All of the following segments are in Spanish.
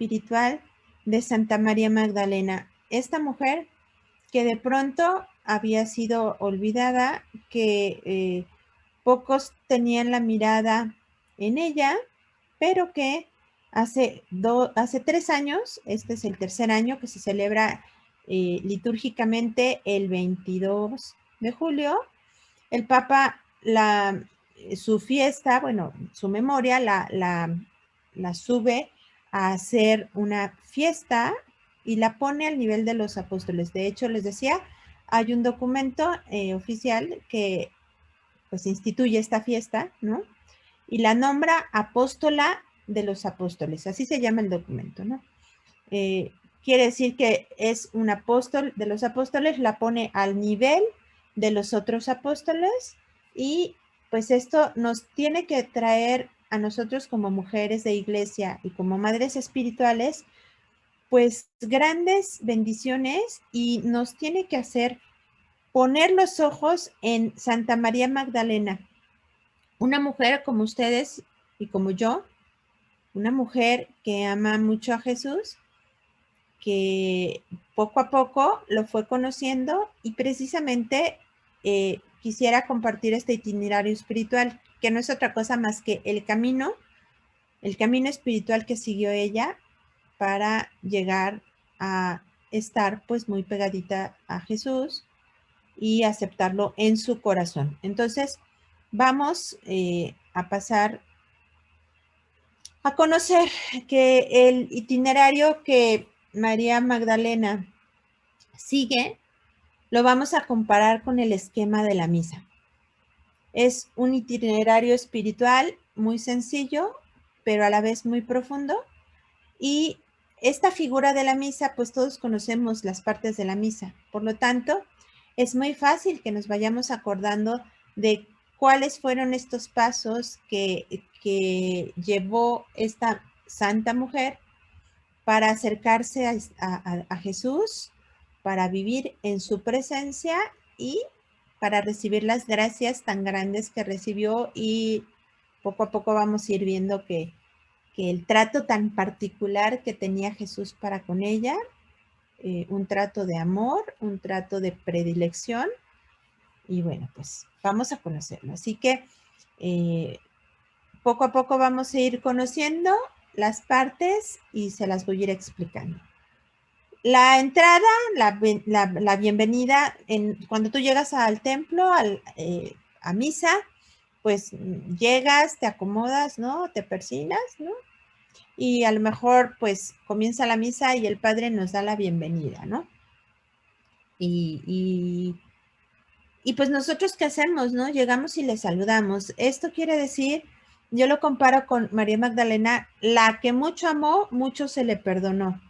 espiritual de Santa María Magdalena. Esta mujer que de pronto había sido olvidada, que pocos tenían la mirada en ella, pero que hace 3 años, este es el tercer año que se celebra litúrgicamente el 22 de julio, el Papa su fiesta, bueno, su memoria la sube a hacer una fiesta y la pone al nivel de los apóstoles. De hecho, les decía, hay un documento oficial que pues instituye esta fiesta, ¿no? Y la nombra apóstola de los apóstoles, así se llama el documento, ¿no? Quiere decir que es un apóstol de los apóstoles, la pone al nivel de los otros apóstoles y pues esto nos tiene que traer a nosotros como mujeres de iglesia y como madres espirituales pues grandes bendiciones y nos tiene que hacer poner los ojos en Santa María Magdalena, una mujer como ustedes y como yo, una mujer que ama mucho a Jesús, que poco a poco lo fue conociendo y precisamente quisiera compartir este itinerario espiritual, que no es otra cosa más que el camino espiritual que siguió ella para llegar a estar pues muy pegadita a Jesús y aceptarlo en su corazón. Entonces, vamos a pasar a conocer que el itinerario que María Magdalena sigue, lo vamos a comparar con el esquema de la misa. Es un itinerario espiritual muy sencillo, pero a la vez muy profundo. Y esta figura de la misa, pues todos conocemos las partes de la misa. Por lo tanto, es muy fácil que nos vayamos acordando de cuáles fueron estos pasos que llevó esta santa mujer para acercarse a Jesús, para vivir en su presencia y para recibir las gracias tan grandes que recibió, y poco a poco vamos a ir viendo que el trato tan particular que tenía Jesús para con ella, un trato de amor, un trato de predilección, y bueno, pues vamos a conocerlo. Así que poco a poco vamos a ir conociendo las partes y se las voy a ir explicando. La entrada, la bienvenida, cuando tú llegas al templo, a misa, pues llegas, te acomodas, ¿no? Te persignas, ¿no? Y a lo mejor pues comienza la misa y el padre nos da la bienvenida, ¿no? Y pues nosotros, ¿qué hacemos, no? Llegamos y le saludamos. Esto quiere decir, yo lo comparo con María Magdalena, la que mucho amó, mucho se le perdonó.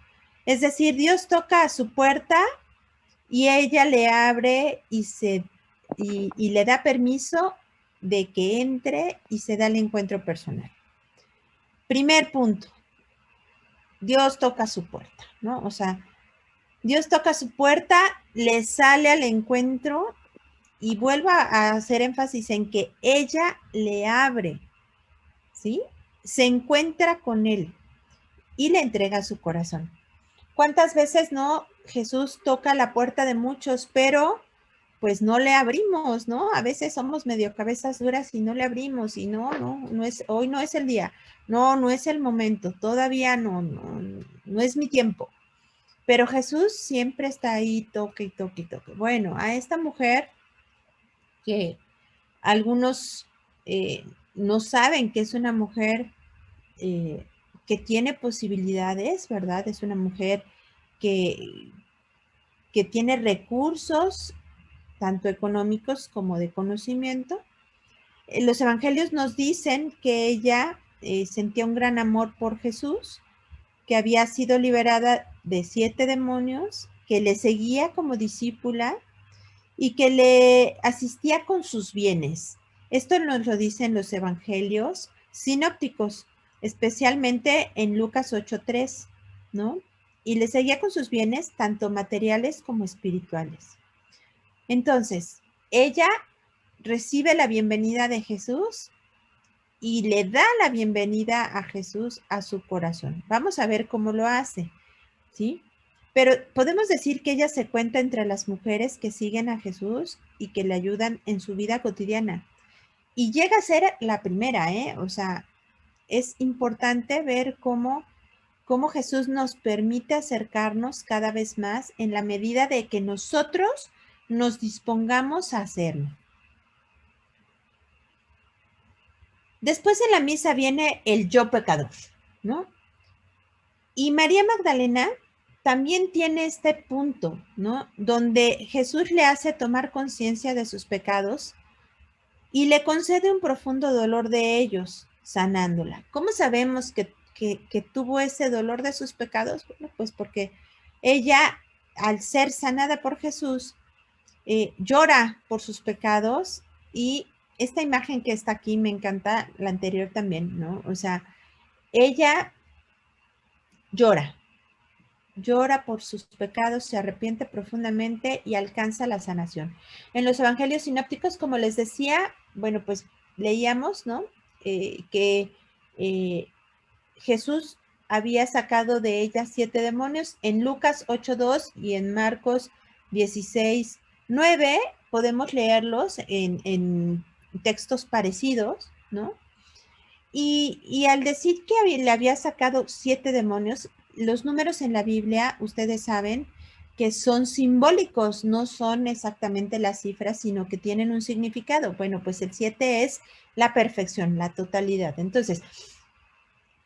Es decir, Dios toca a su puerta y ella le abre y le da permiso de que entre y se da el encuentro personal. Primer punto, Dios toca su puerta, ¿no? O sea, Dios toca su puerta, le sale al encuentro y vuelvo a hacer énfasis en que ella le abre, ¿sí? Se encuentra con él y le entrega su corazón. ¿Cuántas veces no Jesús toca la puerta de muchos, pero pues no le abrimos, ¿no? A veces somos medio cabezas duras y no le abrimos y no es, hoy no es el día, no es el momento, todavía no es mi tiempo. Pero Jesús siempre está ahí, toque y toque y toque. Bueno, a esta mujer que algunos no saben que es una mujer que tiene posibilidades, ¿verdad? Es una mujer que tiene recursos, tanto económicos como de conocimiento. Los evangelios nos dicen que ella sentía un gran amor por Jesús, que había sido liberada de 7 demonios, que le seguía como discípula y que le asistía con sus bienes. Esto nos lo dicen los evangelios sinópticos, especialmente en Lucas 8:3, ¿no? Y le seguía con sus bienes, tanto materiales como espirituales. Entonces, ella recibe la bienvenida de Jesús y le da la bienvenida a Jesús a su corazón. Vamos a ver cómo lo hace, ¿sí? Pero podemos decir que ella se cuenta entre las mujeres que siguen a Jesús y que le ayudan en su vida cotidiana. Y llega a ser la primera, ¿eh? O sea, es importante ver cómo Jesús nos permite acercarnos cada vez más en la medida de que nosotros nos dispongamos a hacerlo. Después en la misa viene el yo pecador, ¿no? Y María Magdalena también tiene este punto, ¿no? Donde Jesús le hace tomar conciencia de sus pecados y le concede un profundo dolor de ellos, sanándola. ¿Cómo sabemos que tuvo ese dolor de sus pecados? Bueno, pues porque ella, al ser sanada por Jesús, llora por sus pecados y esta imagen que está aquí me encanta, la anterior también, ¿no? O sea, ella llora por sus pecados, se arrepiente profundamente y alcanza la sanación. En los evangelios sinópticos, como les decía, bueno, pues leíamos, ¿no? Que Jesús había sacado de ella 7 demonios. En Lucas 8:2 y en Marcos 16:9 podemos leerlos en textos parecidos, ¿no? Y al decir que le había sacado 7 demonios, los números en la Biblia, ustedes saben que son simbólicos, no son exactamente las cifras, sino que tienen un significado. Bueno, pues el 7 es la perfección, la totalidad. Entonces,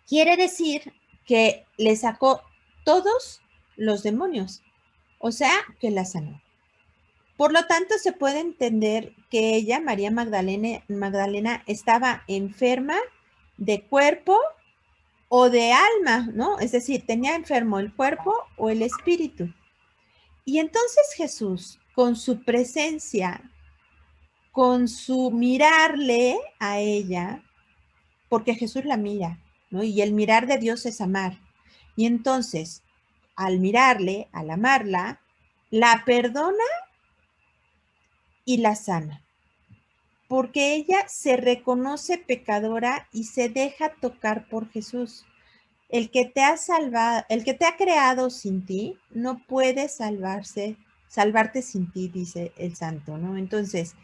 quiere decir que le sacó todos los demonios, o sea, que la sanó. Por lo tanto, se puede entender que ella, María Magdalena, estaba enferma de cuerpo o de alma, ¿no? Es decir, tenía enfermo el cuerpo o el espíritu. Y entonces Jesús, con su presencia, con su mirarle a ella, porque Jesús la mira, ¿no? Y el mirar de Dios es amar. Y entonces, al mirarle, al amarla, la perdona y la sana. Porque ella se reconoce pecadora y se deja tocar por Jesús. El que te ha salvado, el que te ha creado sin ti, no puede salvarte sin ti, dice el santo, ¿no? Entonces,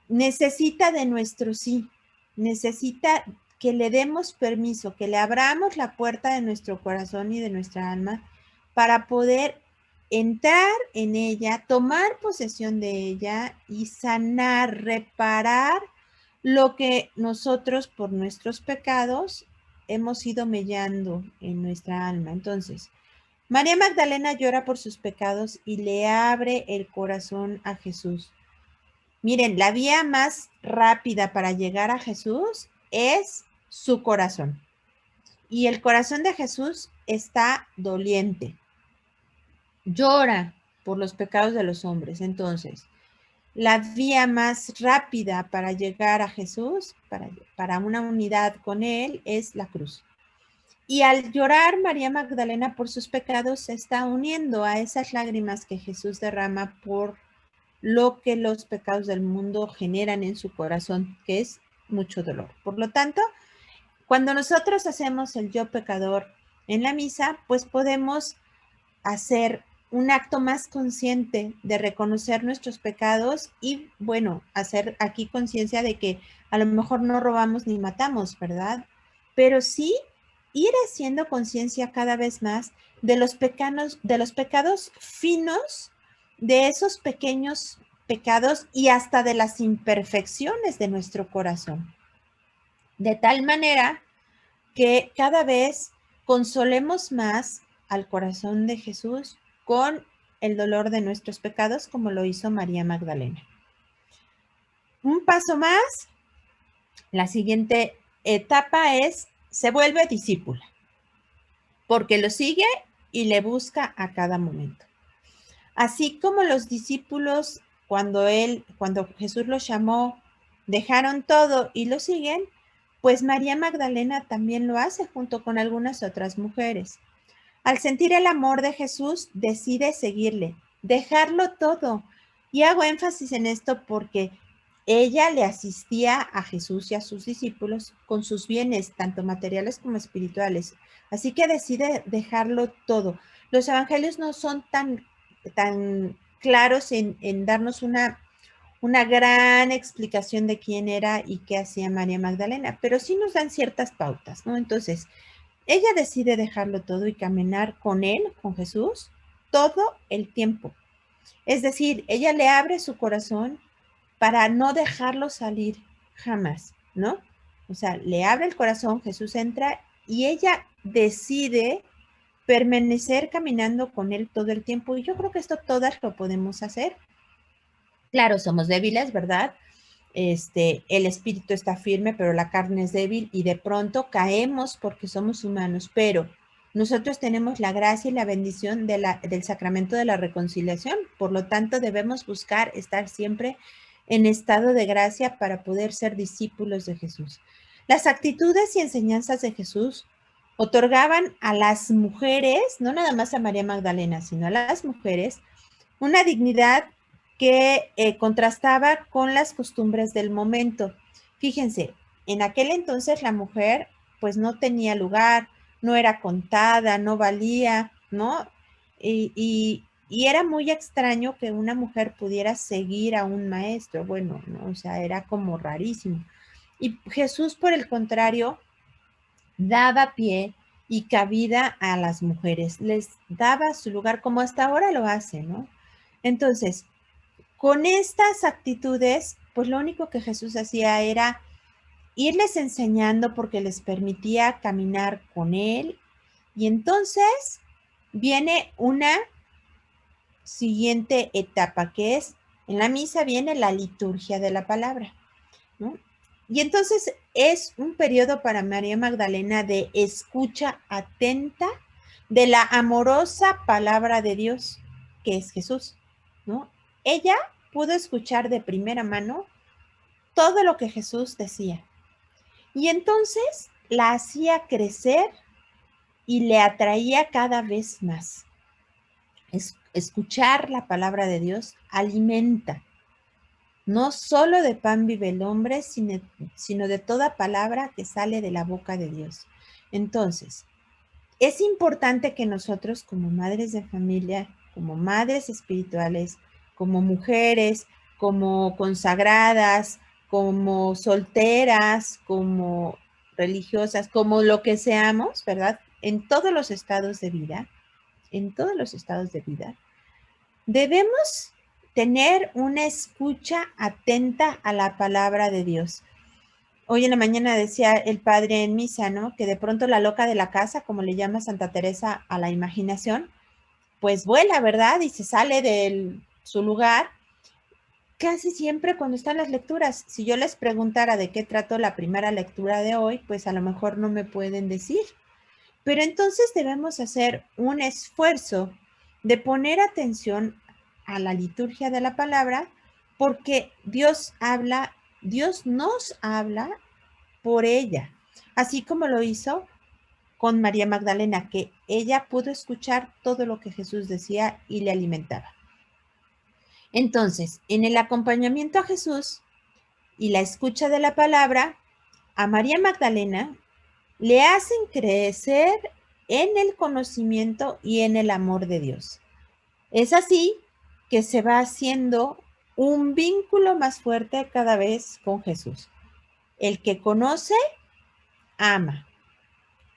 necesita de nuestro sí, necesita que le demos permiso, que le abramos la puerta de nuestro corazón y de nuestra alma para poder entrar en ella, tomar posesión de ella y sanar, reparar lo que nosotros por nuestros pecados hemos ido mellando en nuestra alma. Entonces, María Magdalena llora por sus pecados y le abre el corazón a Jesús. Miren, la vía más rápida para llegar a Jesús es su corazón. Y el corazón de Jesús está doliente. Llora por los pecados de los hombres. Entonces, la vía más rápida para llegar a Jesús, para una unidad con Él, es la cruz. Y al llorar María Magdalena por sus pecados, se está uniendo a esas lágrimas que Jesús derrama por lo que los pecados del mundo generan en su corazón, que es mucho dolor. Por lo tanto, cuando nosotros hacemos el yo pecador en la misa, pues podemos hacer un acto más consciente de reconocer nuestros pecados y, bueno, hacer aquí conciencia de que a lo mejor no robamos ni matamos, ¿verdad? Pero sí ir haciendo conciencia cada vez más de los pecados finos, de esos pequeños pecados y hasta de las imperfecciones de nuestro corazón. De tal manera que cada vez consolemos más al corazón de Jesús con el dolor de nuestros pecados, como lo hizo María Magdalena. Un paso más, la siguiente etapa es, se vuelve discípula, porque lo sigue y le busca a cada momento. Así como los discípulos, cuando Jesús los llamó, dejaron todo y lo siguen, pues María Magdalena también lo hace junto con algunas otras mujeres. Al sentir el amor de Jesús, decide seguirle, dejarlo todo. Y hago énfasis en esto porque ella le asistía a Jesús y a sus discípulos con sus bienes, tanto materiales como espirituales. Así que decide dejarlo todo. Los evangelios no son tan claros en darnos una gran explicación de quién era y qué hacía María Magdalena, pero sí nos dan ciertas pautas, ¿no? Entonces, ella decide dejarlo todo y caminar con él, con Jesús, todo el tiempo. Es decir, ella le abre su corazón para no dejarlo salir jamás, ¿no? O sea, le abre el corazón, Jesús entra y ella decide permanecer caminando con él todo el tiempo. Y yo creo que esto todas lo podemos hacer. Claro, somos débiles, ¿verdad? El espíritu está firme, pero la carne es débil y de pronto caemos porque somos humanos, pero nosotros tenemos la gracia y la bendición del sacramento de la reconciliación, por lo tanto debemos buscar estar siempre en estado de gracia para poder ser discípulos de Jesús. Las actitudes y enseñanzas de Jesús otorgaban a las mujeres, no nada más a María Magdalena, sino a las mujeres, una dignidad que contrastaba con las costumbres del momento. Fíjense, en aquel entonces la mujer pues no tenía lugar, no era contada, no valía, ¿no? Y era muy extraño que una mujer pudiera seguir a un maestro, bueno, ¿no? O sea, era como rarísimo. Y Jesús, por el contrario, daba pie y cabida a las mujeres, les daba su lugar como hasta ahora lo hace, ¿no? Entonces, con estas actitudes, pues lo único que Jesús hacía era irles enseñando porque les permitía caminar con él. Y entonces viene una siguiente etapa, que es, en la misa viene la liturgia de la palabra, ¿no? Y entonces es un periodo para María Magdalena de escucha atenta de la amorosa palabra de Dios, que es Jesús, ¿no? Ella pudo escuchar de primera mano todo lo que Jesús decía. Y entonces la hacía crecer y le atraía cada vez más. Escuchar la palabra de Dios alimenta. No solo de pan vive el hombre, sino de toda palabra que sale de la boca de Dios. Entonces, es importante que nosotros como madres de familia, como madres espirituales, como mujeres, como consagradas, como solteras, como religiosas, como lo que seamos, ¿verdad? En todos los estados de vida, en todos los estados de vida, debemos tener una escucha atenta a la palabra de Dios. Hoy en la mañana decía el padre en misa, ¿no? Que de pronto la loca de la casa, como le llama Santa Teresa a la imaginación, pues vuela, ¿verdad? Y se sale de su lugar casi siempre cuando están las lecturas. Si yo les preguntara de qué trató la primera lectura de hoy, pues a lo mejor no me pueden decir. Pero entonces debemos hacer un esfuerzo de poner atención a la liturgia de la palabra, porque Dios nos habla por ella, así como lo hizo con María Magdalena, que ella pudo escuchar todo lo que Jesús decía y le alimentaba. Entonces, en el acompañamiento a Jesús y la escucha de la palabra, a María Magdalena le hacen crecer en el conocimiento y en el amor de Dios. Es así que se va haciendo un vínculo más fuerte cada vez con Jesús. El que conoce, ama.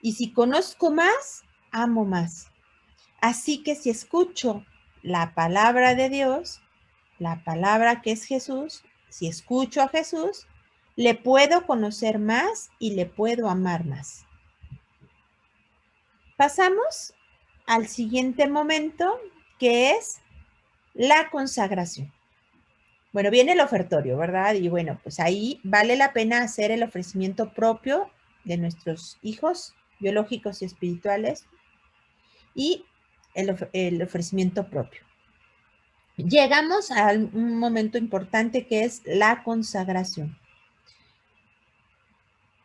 Y si conozco más, amo más. Así que si escucho la palabra de Dios, la palabra que es Jesús, si escucho a Jesús, le puedo conocer más y le puedo amar más. Pasamos al siguiente momento, que es la consagración. Bueno, viene el ofertorio, ¿verdad? Y bueno, pues ahí vale la pena hacer el ofrecimiento propio de nuestros hijos biológicos y espirituales y el ofrecimiento propio. Llegamos a un momento importante que es la consagración.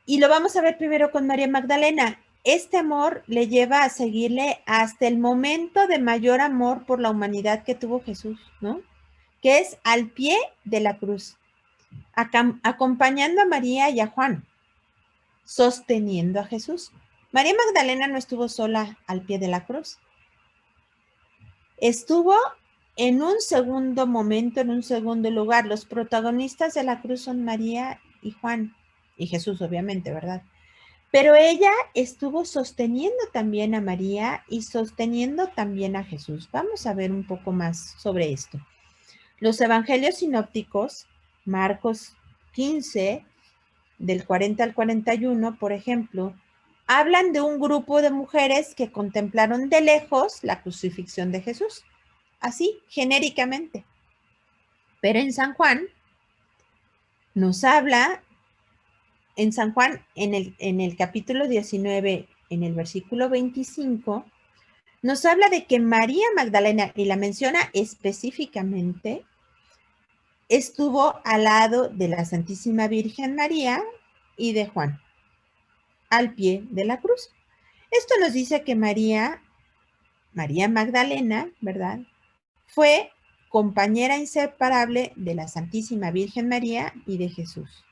Y lo vamos a ver primero con María Magdalena. Este amor le lleva a seguirle hasta el momento de mayor amor por la humanidad que tuvo Jesús, ¿no? Que es al pie de la cruz. acompañando a María y a Juan, sosteniendo a Jesús. María Magdalena no estuvo sola al pie de la cruz. Estuvo en un segundo momento, en un segundo lugar. Los protagonistas de la cruz son María y Juan, y Jesús, obviamente, ¿verdad? Pero ella estuvo sosteniendo también a María y sosteniendo también a Jesús. Vamos a ver un poco más sobre esto. Los evangelios sinópticos, Marcos 15, del 40 al 41, por ejemplo, hablan de un grupo de mujeres que contemplaron de lejos la crucifixión de Jesús, así, genéricamente. Pero en San Juan nos habla, en San Juan, en el capítulo 19, en el versículo 25, nos habla de que María Magdalena, y la menciona específicamente, estuvo al lado de la Santísima Virgen María y de Juan, al pie de la cruz. Esto nos dice que María Magdalena, ¿verdad? Fue compañera inseparable de la Santísima Virgen María y de Jesús.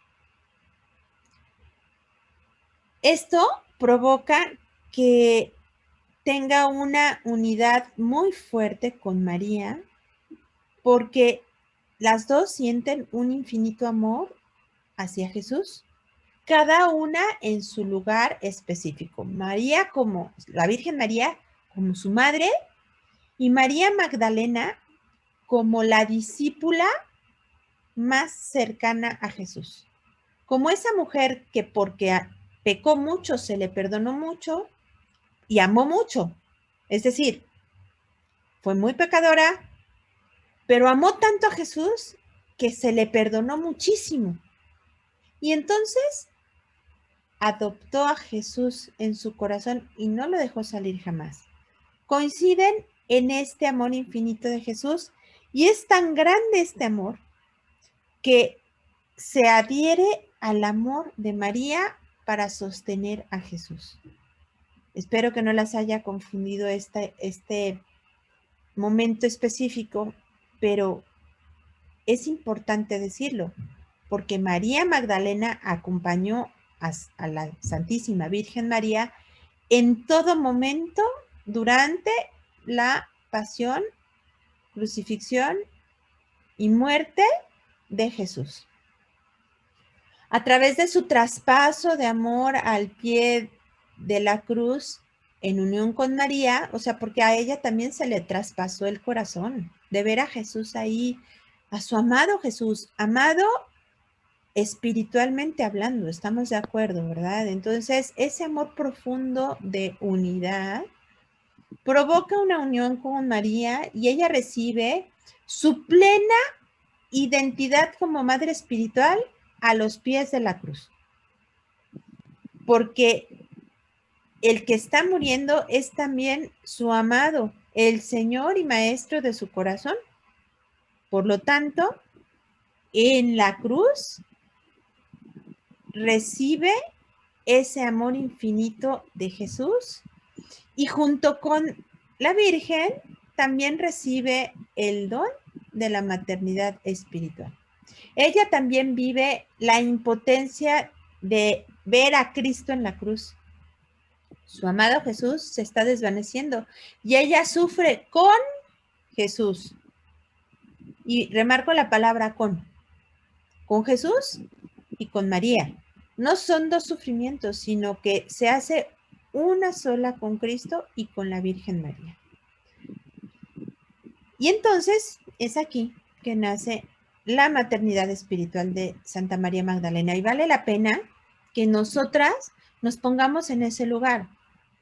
Esto provoca que tenga una unidad muy fuerte con María, porque las dos sienten un infinito amor hacia Jesús, cada una en su lugar específico. María como la Virgen María, como su madre, y María Magdalena como la discípula más cercana a Jesús. Como esa mujer que porque pecó mucho, se le perdonó mucho y amó mucho. Es decir, fue muy pecadora, pero amó tanto a Jesús que se le perdonó muchísimo. Y entonces adoptó a Jesús en su corazón y no lo dejó salir jamás. Coinciden en este amor infinito de Jesús y es tan grande este amor que se adhiere al amor de María para sostener a Jesús. Espero que no las haya confundido este momento específico, pero es importante decirlo, porque María Magdalena acompañó a la Santísima Virgen María en todo momento durante la pasión, crucifixión y muerte de Jesús. A través de su traspaso de amor al pie de la cruz en unión con María, o sea, porque a ella también se le traspasó el corazón de ver a Jesús ahí, a su amado Jesús, amado espiritualmente hablando, estamos de acuerdo, ¿verdad? Entonces, ese amor profundo de unidad provoca una unión con María y ella recibe su plena identidad como madre espiritual a los pies de la cruz. Porque el que está muriendo es también su amado, el Señor y Maestro de su corazón. Por lo tanto, en la cruz recibe ese amor infinito de Jesús y junto con la Virgen también recibe el don de la maternidad espiritual. Ella también vive la impotencia de ver a Cristo en la cruz. Su amado Jesús se está desvaneciendo y ella sufre con Jesús. Y remarco la palabra con Jesús y con María. No son dos sufrimientos, sino que se hace una sola con Cristo y con la Virgen María. Y entonces es aquí que nace la maternidad espiritual de Santa María Magdalena. Y vale la pena que nosotras nos pongamos en ese lugar,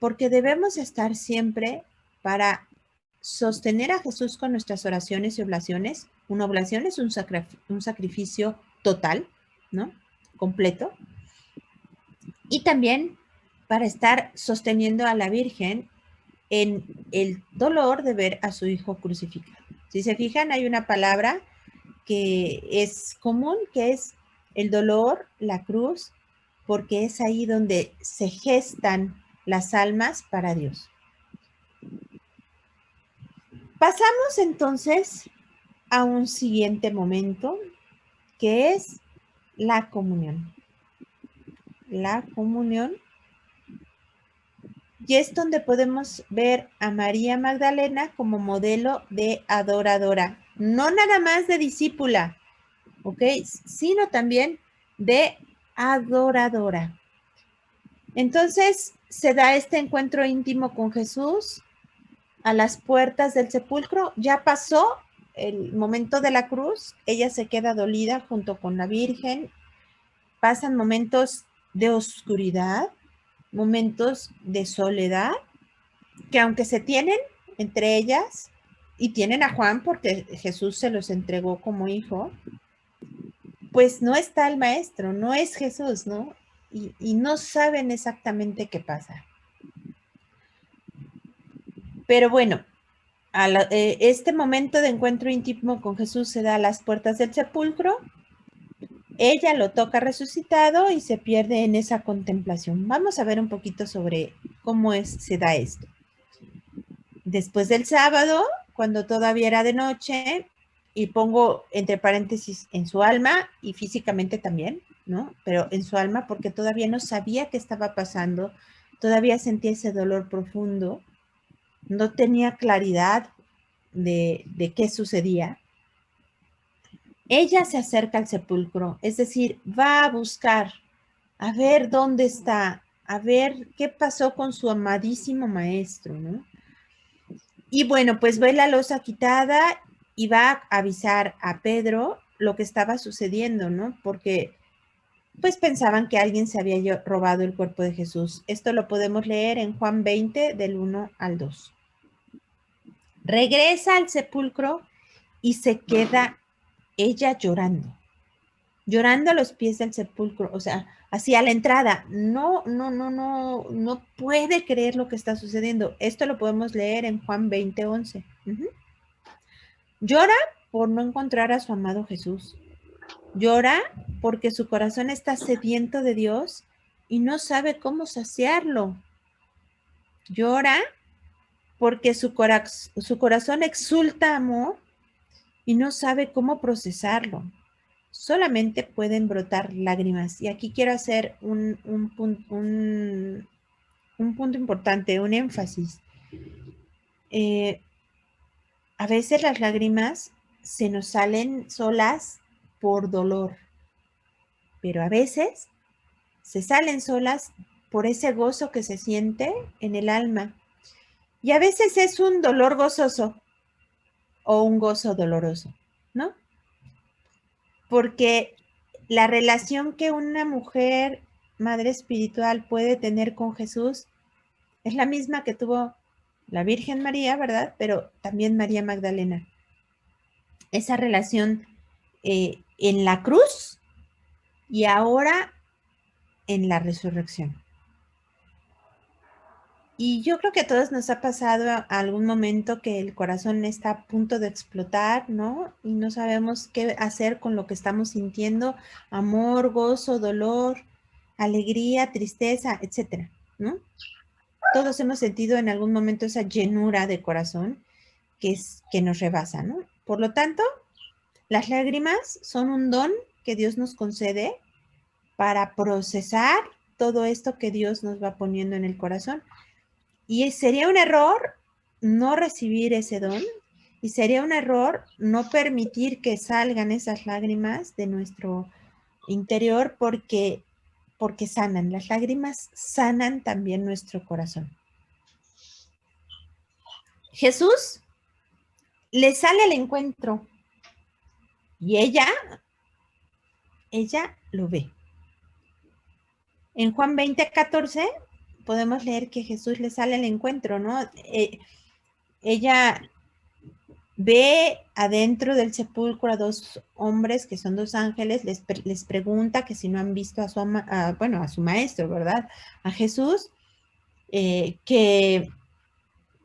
porque debemos estar siempre para sostener a Jesús con nuestras oraciones y oblaciones. Una oblación es un sacrificio total, ¿no? Completo. Y también para estar sosteniendo a la Virgen en el dolor de ver a su hijo crucificado. Si se fijan, hay una palabra que es común, que es el dolor, la cruz, porque es ahí donde se gestan las almas para Dios. Pasamos entonces a un siguiente momento, que es la comunión. La comunión. Y es donde podemos ver a María Magdalena como modelo de adoradora. No nada más de discípula, ¿ok? Sino también de adoradora. Entonces se da este encuentro íntimo con Jesús a las puertas del sepulcro. Ya pasó el momento de la cruz, ella se queda dolida junto con la Virgen. Pasan momentos de oscuridad, momentos de soledad, que aunque se tienen entre ellas, y tienen a Juan porque Jesús se los entregó como hijo, pues no está el maestro, no es Jesús, ¿no? Y no saben exactamente qué pasa. Pero bueno, este momento de encuentro íntimo con Jesús se da a las puertas del sepulcro. Ella lo toca resucitado y se pierde en esa contemplación. Vamos a ver un poquito sobre cómo se da esto. Después del sábado, cuando todavía era de noche, y pongo entre paréntesis en su alma y físicamente también, ¿no? Pero en su alma porque todavía no sabía qué estaba pasando, todavía sentía ese dolor profundo, no tenía claridad de qué sucedía. Ella se acerca al sepulcro, es decir, va a buscar, a ver dónde está, a ver qué pasó con su amadísimo maestro, ¿no? Y bueno, pues ve la losa quitada y va a avisar a Pedro lo que estaba sucediendo, ¿no? Porque pues pensaban que alguien se había robado el cuerpo de Jesús. Esto lo podemos leer en Juan 20, del 1 al 2. Regresa al sepulcro y se queda ella llorando a los pies del sepulcro, o sea, hacia la entrada. No puede creer lo que está sucediendo. Esto lo podemos leer en Juan 20, 11. Llora por no encontrar a su amado Jesús. Llora porque su corazón está sediento de Dios y no sabe cómo saciarlo. Llora porque su corazón exulta amor y no sabe cómo procesarlo. Solamente pueden brotar lágrimas. Y aquí quiero hacer un punto importante, un énfasis. A veces las lágrimas se nos salen solas por dolor, pero a veces se salen solas por ese gozo que se siente en el alma. Y a veces es un dolor gozoso o un gozo doloroso, ¿no? Porque la relación que una mujer, madre espiritual, puede tener con Jesús es la misma que tuvo la Virgen María, ¿verdad? Pero también María Magdalena. Esa relación en la cruz y ahora en la resurrección. Y yo creo que a todos nos ha pasado algún momento que el corazón está a punto de explotar, ¿no? Y no sabemos qué hacer con lo que estamos sintiendo, amor, gozo, dolor, alegría, tristeza, etcétera, ¿no? Todos hemos sentido en algún momento esa llenura de corazón que nos rebasa, ¿no? Por lo tanto, las lágrimas son un don que Dios nos concede para procesar todo esto que Dios nos va poniendo en el corazón. Y sería un error no recibir ese don y sería un error no permitir que salgan esas lágrimas de nuestro interior porque sanan. Las lágrimas sanan también nuestro corazón. Jesús le sale al encuentro y ella lo ve. En Juan 20:14 podemos leer que Jesús le sale al encuentro, ¿no? Ella ve adentro del sepulcro a dos hombres que son dos ángeles, les pregunta que si no han visto a su maestro, ¿verdad? A Jesús, que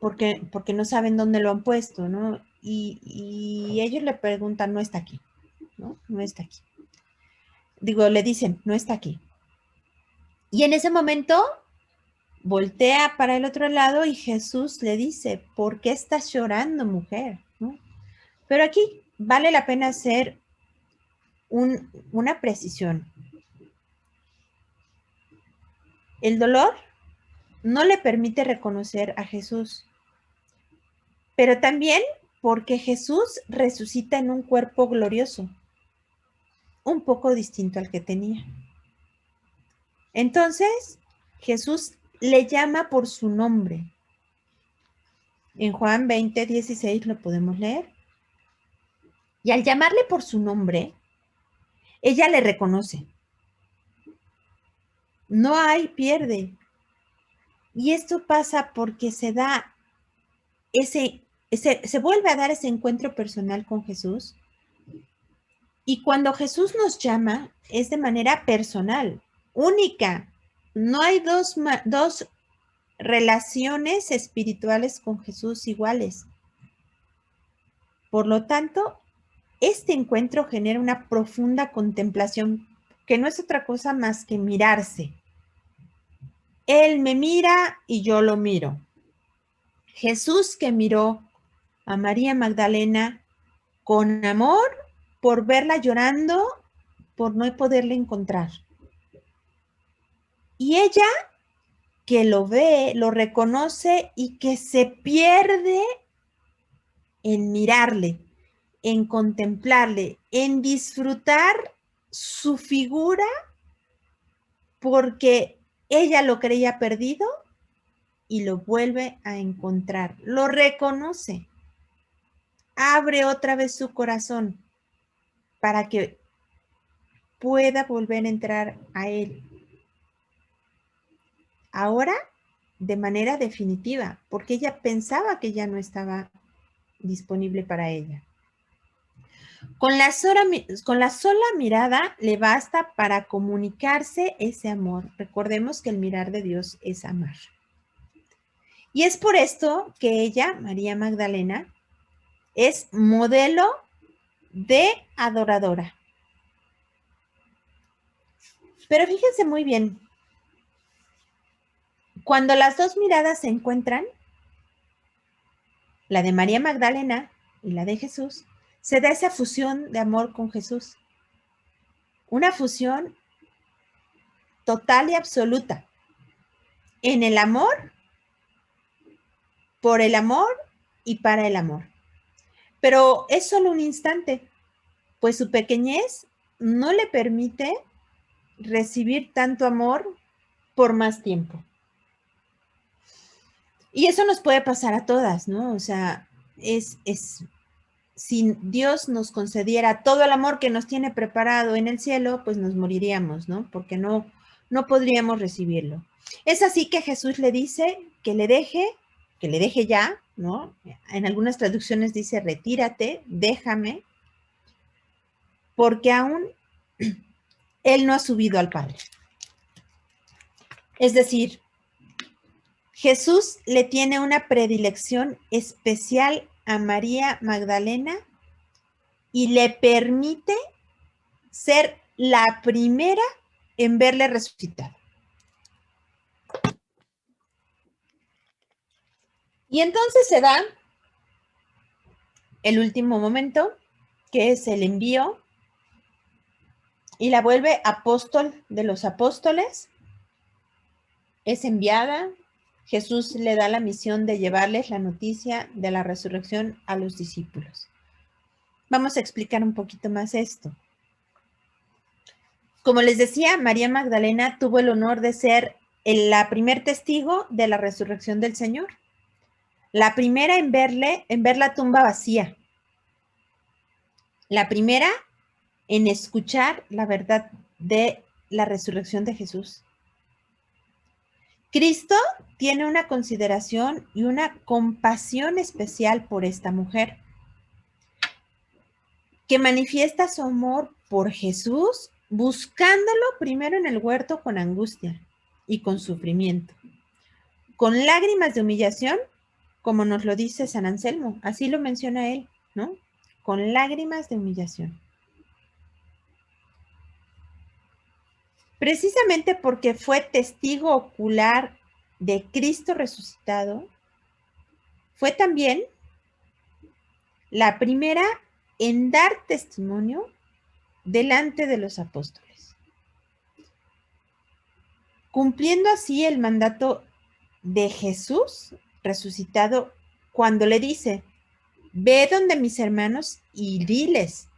porque no saben dónde lo han puesto, ¿no? Y ellos le preguntan, no está aquí, ¿no? No está aquí. Digo, le dicen, no está aquí. Y en ese momento voltea para el otro lado y Jesús le dice, ¿por qué estás llorando, mujer? ¿No? Pero aquí vale la pena hacer una precisión. El dolor no le permite reconocer a Jesús, pero también porque Jesús resucita en un cuerpo glorioso, un poco distinto al que tenía. Entonces, Jesús le llama por su nombre. En Juan 20:16 lo podemos leer. Y al llamarle por su nombre, ella le reconoce. No hay pierde. Y esto pasa porque se da se vuelve a dar ese encuentro personal con Jesús. Y cuando Jesús nos llama, es de manera personal, única. No hay dos relaciones espirituales con Jesús iguales. Por lo tanto, este encuentro genera una profunda contemplación, que no es otra cosa más que mirarse. Él me mira y yo lo miro. Jesús que miró a María Magdalena con amor por verla llorando, por no poderla encontrar. Y ella que lo ve, lo reconoce y que se pierde en mirarle, en contemplarle, en disfrutar su figura porque ella lo creía perdido y lo vuelve a encontrar, lo reconoce, abre otra vez su corazón para que pueda volver a entrar a él. Ahora, de manera definitiva, porque ella pensaba que ya no estaba disponible para ella. Con la sola mirada le basta para comunicarse ese amor. Recordemos que el mirar de Dios es amar. Y es por esto que ella, María Magdalena, es modelo de adoradora. Pero fíjense muy bien, cuando las dos miradas se encuentran, la de María Magdalena y la de Jesús, se da esa fusión de amor con Jesús. Una fusión total y absoluta en el amor, por el amor y para el amor. Pero es solo un instante, pues su pequeñez no le permite recibir tanto amor por más tiempo. Y eso nos puede pasar a todas, ¿no? O sea, si Dios nos concediera todo el amor que nos tiene preparado en el cielo, pues nos moriríamos, ¿no? Porque no podríamos recibirlo. Es así que Jesús le dice que le deje ya, ¿no? En algunas traducciones dice, retírate, déjame, porque aún Él no ha subido al Padre. Es decir, Jesús le tiene una predilección especial a María Magdalena y le permite ser la primera en verle resucitado. Y entonces se da el último momento, que es el envío, y la vuelve apóstol de los apóstoles. Es enviada. Jesús le da la misión de llevarles la noticia de la resurrección a los discípulos. Vamos a explicar un poquito más esto. Como les decía, María Magdalena tuvo el honor de ser la primer testigo de la resurrección del Señor. La primera en ver la tumba vacía. La primera en escuchar la verdad de la resurrección de Jesús. Cristo tiene una consideración y una compasión especial por esta mujer, que manifiesta su amor por Jesús buscándolo primero en el huerto con angustia y con sufrimiento, con lágrimas de humillación, como nos lo dice San Anselmo, así lo menciona él, ¿no? Con lágrimas de humillación. Precisamente porque fue testigo ocular de Cristo resucitado, fue también la primera en dar testimonio delante de los apóstoles, cumpliendo así el mandato de Jesús resucitado cuando le dice, ve donde mis hermanos y diles.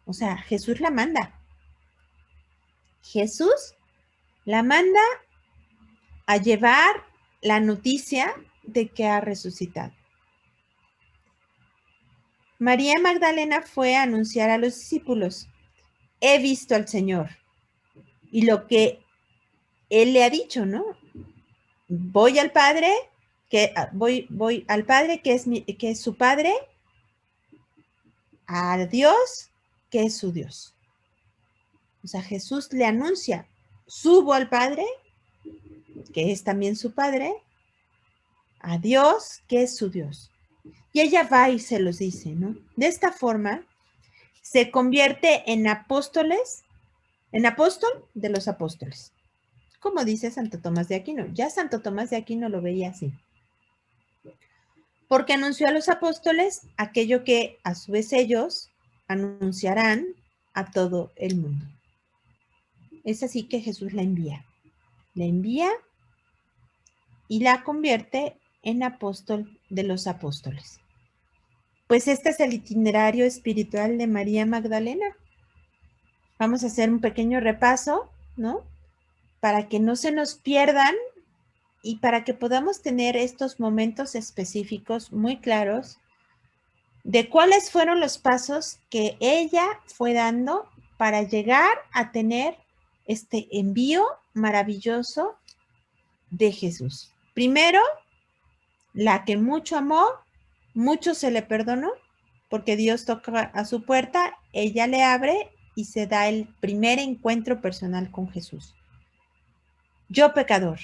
O sea, Jesús la manda. Jesús la manda a llevar la noticia de que ha resucitado. María Magdalena fue a anunciar a los discípulos, he visto al Señor. Y lo que él le ha dicho, ¿no? Voy al Padre, voy al Padre que es su Padre, a Dios que es su Dios. O sea, Jesús le anuncia, subo al Padre, que es también su Padre, a Dios que es su Dios. Y ella va y se los dice, ¿no? De esta forma se convierte en apóstol de los apóstoles. Como dice Santo Tomás de Aquino. Ya Santo Tomás de Aquino lo veía así. Porque anunció a los apóstoles aquello que a su vez ellos anunciarán a todo el mundo. Es así que Jesús la envía. La envía y la convierte en apóstol de los apóstoles. Pues este es el itinerario espiritual de María Magdalena. Vamos a hacer un pequeño repaso, ¿no? Para que no se nos pierdan y para que podamos tener estos momentos específicos muy claros de cuáles fueron los pasos que ella fue dando para llegar a tener este envío maravilloso de Jesús. Primero, la que mucho amó, mucho se le perdonó, porque Dios toca a su puerta, ella le abre y se da el primer encuentro personal con Jesús. Yo pecador.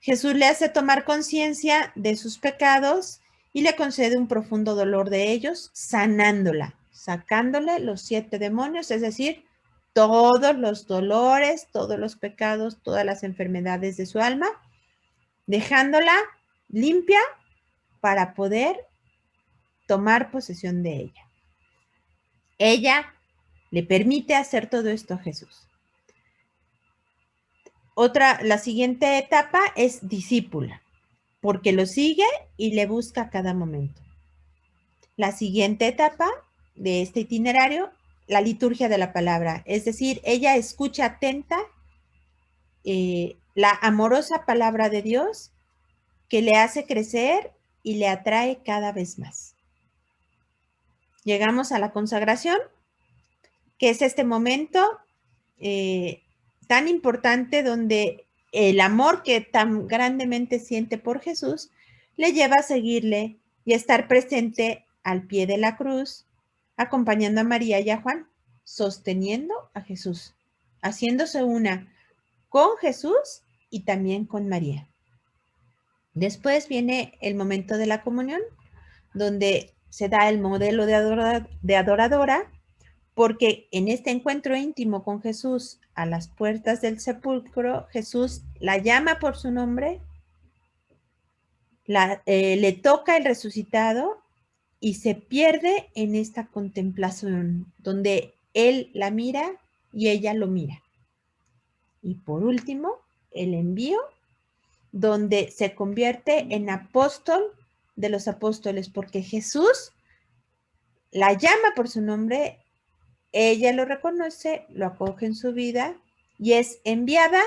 Jesús le hace tomar conciencia de sus pecados y le concede un profundo dolor de ellos, sanándola, sacándole los 7 demonios, es decir, todos los dolores, todos los pecados, todas las enfermedades de su alma, dejándola limpia para poder tomar posesión de ella. Ella le permite hacer todo esto a Jesús. La siguiente etapa es discípula, porque lo sigue y le busca a cada momento. La siguiente etapa de este itinerario, la liturgia de la palabra, es decir, ella escucha atenta la amorosa palabra de Dios que le hace crecer y le atrae cada vez más. Llegamos a la consagración, que es este momento tan importante donde el amor que tan grandemente siente por Jesús le lleva a seguirle y a estar presente al pie de la cruz, acompañando a María y a Juan, sosteniendo a Jesús, haciéndose una con Jesús y también con María. Después viene el momento de la comunión, donde se da el modelo de adoradora, porque en este encuentro íntimo con Jesús a las puertas del sepulcro, Jesús la llama por su nombre, le toca el resucitado y se pierde en esta contemplación, donde él la mira y ella lo mira. Y por último, el envío, donde se convierte en apóstol de los apóstoles, porque Jesús la llama por su nombre, ella lo reconoce, lo acoge en su vida y es enviada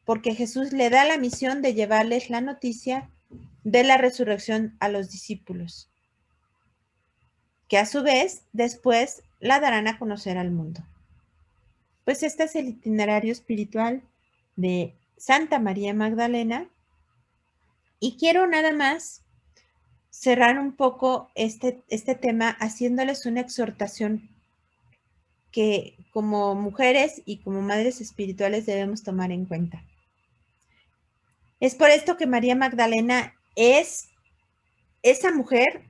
porque Jesús le da la misión de llevarles la noticia de la resurrección a los discípulos, que a su vez después la darán a conocer al mundo. Pues este es el itinerario espiritual de Santa María Magdalena y quiero nada más cerrar un poco este tema haciéndoles una exhortación que como mujeres y como madres espirituales debemos tomar en cuenta. Es por esto que María Magdalena es esa mujer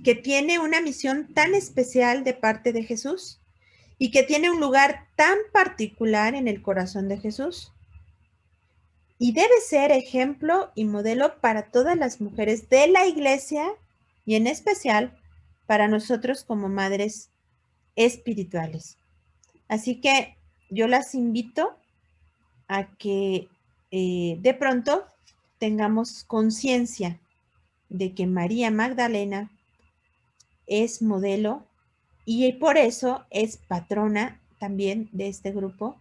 que tiene una misión tan especial de parte de Jesús y que tiene un lugar tan particular en el corazón de Jesús. Y debe ser ejemplo y modelo para todas las mujeres de la iglesia y en especial para nosotros como madres espirituales. Así que yo las invito a que de pronto tengamos conciencia de que María Magdalena es modelo y por eso es patrona también de este grupo,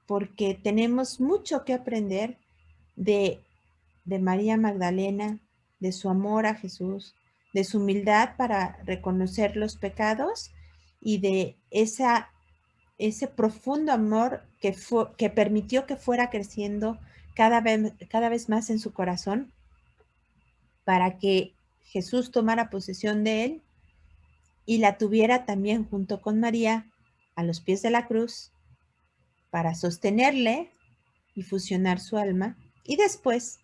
porque tenemos mucho que aprender de, de María Magdalena, de su amor a Jesús, de su humildad para reconocer los pecados y de ese profundo amor que permitió que fuera creciendo cada vez más en su corazón para que Jesús tomara posesión de él y la tuviera también junto con María a los pies de la cruz para sostenerle y fusionar su alma y después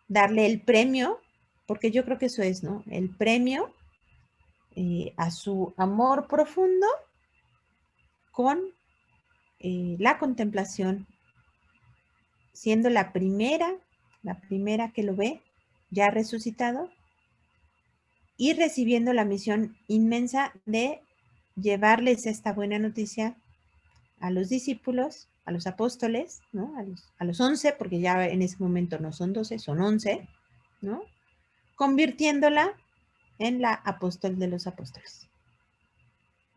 darle el premio, porque yo creo que eso es, ¿no? El premio a su amor profundo con la contemplación, siendo la primera que lo ve ya resucitado y recibiendo la misión inmensa de llevarles esta buena noticia a los discípulos, a los apóstoles, ¿no? A los 11, porque ya en ese momento no son 12, son 11, ¿no? Convirtiéndola en la apóstol de los apóstoles.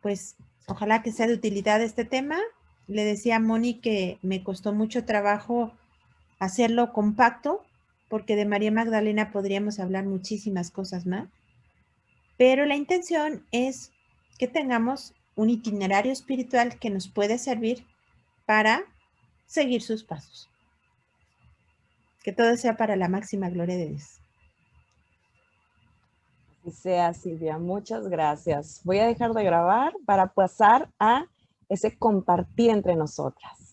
Pues ojalá que sea de utilidad este tema. Le decía a Moni que me costó mucho trabajo hacerlo compacto, porque de María Magdalena podríamos hablar muchísimas cosas más, pero la intención es que tengamos un itinerario espiritual que nos puede servir para seguir sus pasos. Que todo sea para la máxima gloria de Dios. Así sea, Silvia. Muchas gracias. Voy a dejar de grabar para pasar a ese compartir entre nosotras.